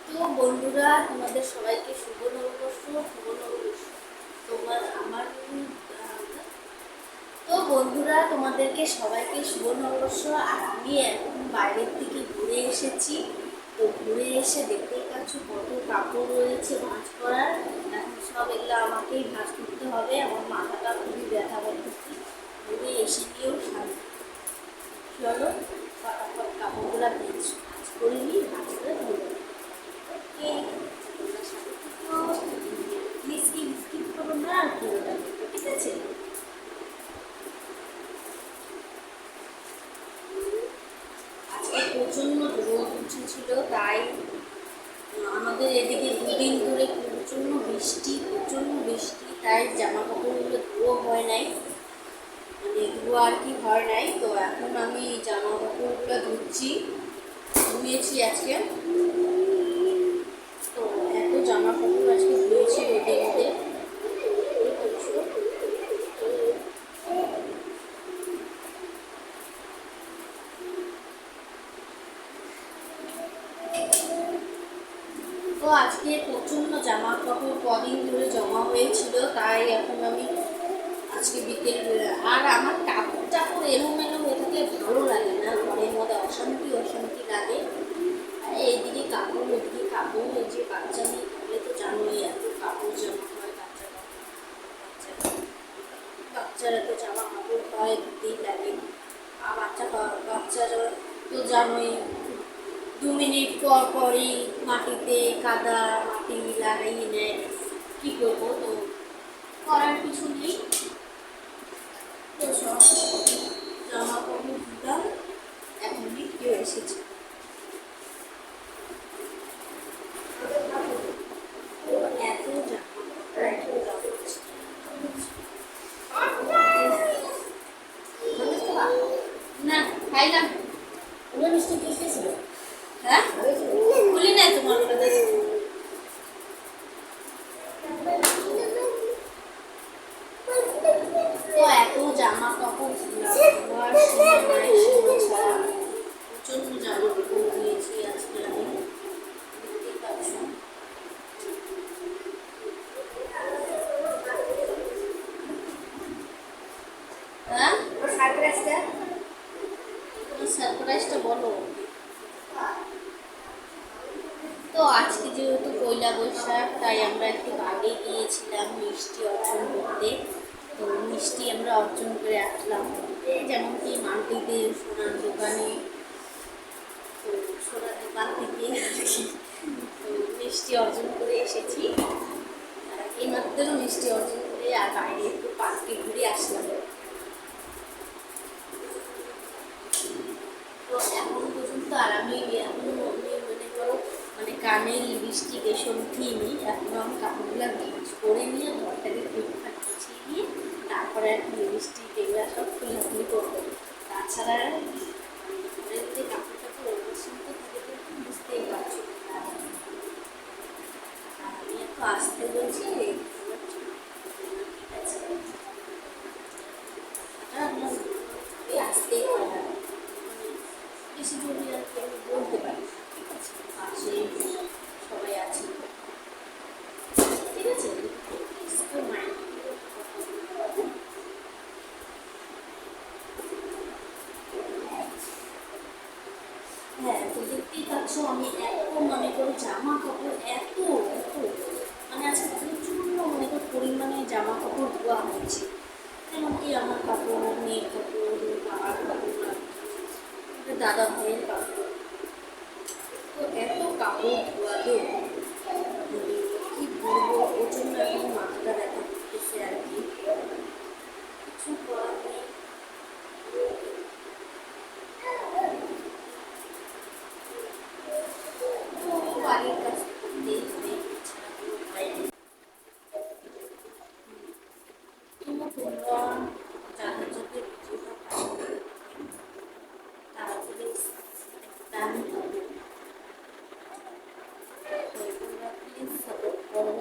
তো বন্ধুরা, তোমাদের সবাইকে শুভ নববর্ষ। তোমার আমার তো বন্ধুরা, তোমাদেরকে সবাইকে শুভ নববর্ষ। আর আমি এখন বাইরের থেকে ঘুরে এসেছি। তো ঘুরে এসে দেখতেই পাচ্ছ কত কাপড় রয়েছে ভাঁজ করার। এখন সব এগুলো আমাকেই ভাঁজ করতে হবে। আমার মাথাটা খুবই ব্যথা করতেছি। ঘুরে এসে গিয়েও শান্তি। চলো ফটাফট কাপড়গুলো ভাঁজ করে নিই, ভাঁজ করে ধরবো। ওকে, তোমরা সাথে থেকো। প্লিজ স্কিপ করো না, আর পুরোটা দেখো, ঠিক আছে? আজকে প্রচণ্ড রোদ উঠেছিল, তাই আমাদের এদিকে দুদিন ধরে প্রচণ্ড বৃষ্টি, তাই জামা কাপড়গুলো ধোয়া হয় নাই, মানে ধোয়া আর কি হয় নাই। তো এখন আমি জামা কাপড়গুলো ধুয়েছি আজকে। তো এত জামা কাপড় আজকে ধুয়েছি রোদে রোদে। তো আজকে প্রচণ্ড জামা কাপড় কদিন ধরে জমা হয়েছিল, তাই এখন আমি আজকে বিকেল আর আমার কাপড় টাপড় এলোমেলো হয়ে থাকলে ভালো লাগে না, ঘরের মধ্যে অশান্তি লাগে। এইদিকে কাপড় ওইদিকে কাপড়, এই যে বাচ্চা নিয়ে থাকলে তো জানোই এত কাপড় জমা হয়। বাচ্চারা তো জামা কাপড় হয়, ধুতেই লাগে। আর বাচ্চারা তো জানোই 2 মিনিট পর পরই মাটিতে মাটি লাগাইয়ে নেয়। কী করবো, তো করার কিছু নেই। তো সব জামা কাপড় ধুলাম, এখনই কেউ এসেছে। এত না খাইলাম। মিষ্টি ছিল, হ্যাঁ বলি না তোমার কথা। তো এত জামা কাপড় ধোয়ার সময় নাই, সময় ছাড়া প্রচণ্ড জামা কাপড় ধুয়েছি আজকে আমি, দেখতেই পাচ্ছ। হ্যাঁ, সারপ্রাইজটা বলো। তো আজকে যেহেতু পয়লা বৈশাখ, তাই আমরা একটু আগে গিয়েছিলাম মিষ্টি অর্জন করতে। তো মিষ্টি আমরা অর্জন করে আসলাম, এই যেমন কি মাটিতে সোনার দোকানে। তো সোনার দোকান থেকে তো মিষ্টি অর্জন করে এসেছি। এইমাত্র মিষ্টি অর্জন করে আর বাইরে একটু পার্কে ঘুরে আসলাম। তো এখন পর্যন্ত আর আমি এখনো মনে করো মানে কানের লিপস্টিক এসব দিইনি। এখনও আমি কাপড়গুলো ভাঁজ করে নিয়ে ঘরটাকে ঠিকঠাক গুছিয়ে নিয়ে তারপরে এখন লিপস্টিক এগুলো সব খুলি করবো। তাছাড়া ঘরের যে কাপড় টাপড় অবশ্যই তো থাকে, তো বুঝতেই পারছো। আমি একটু আসতে বলছি, ঠিক আছে? আসতেই হয় না, বেশি জমি আর কি আমি বলতে পারি, ঠিক আছে? পাশে সবাই আছে, ঠিক আছে? হ্যাঁ, তো দেখতেই পাচ্ছ আমি এত মনে করো জামা কাপড় এত মানে আজকে প্রচুর মনে করো পরিমাণে জামা কাপড় ধোয়া হয়েছে। যেমন কি আমার কাপড়, মেয়ের কাপড়, বাবার কাপড়, দাদা ভাইয়ের কাপড়। তো এত কাপড় ধোয়ালো, কি বলবো, ওর জন্য এখন মাথাটা ব্যথা করতেছে আর কি, কিছু করার নেই। তো বাড়ির কাজ করতেই হবে, এছাড়া কোনো উপায় নেই। তোমরা যাদের যাদের ভিডিওটা ভালো লাগে তারা প্লিজ একটা তোমরা প্লিজ সাপোর্ট করো।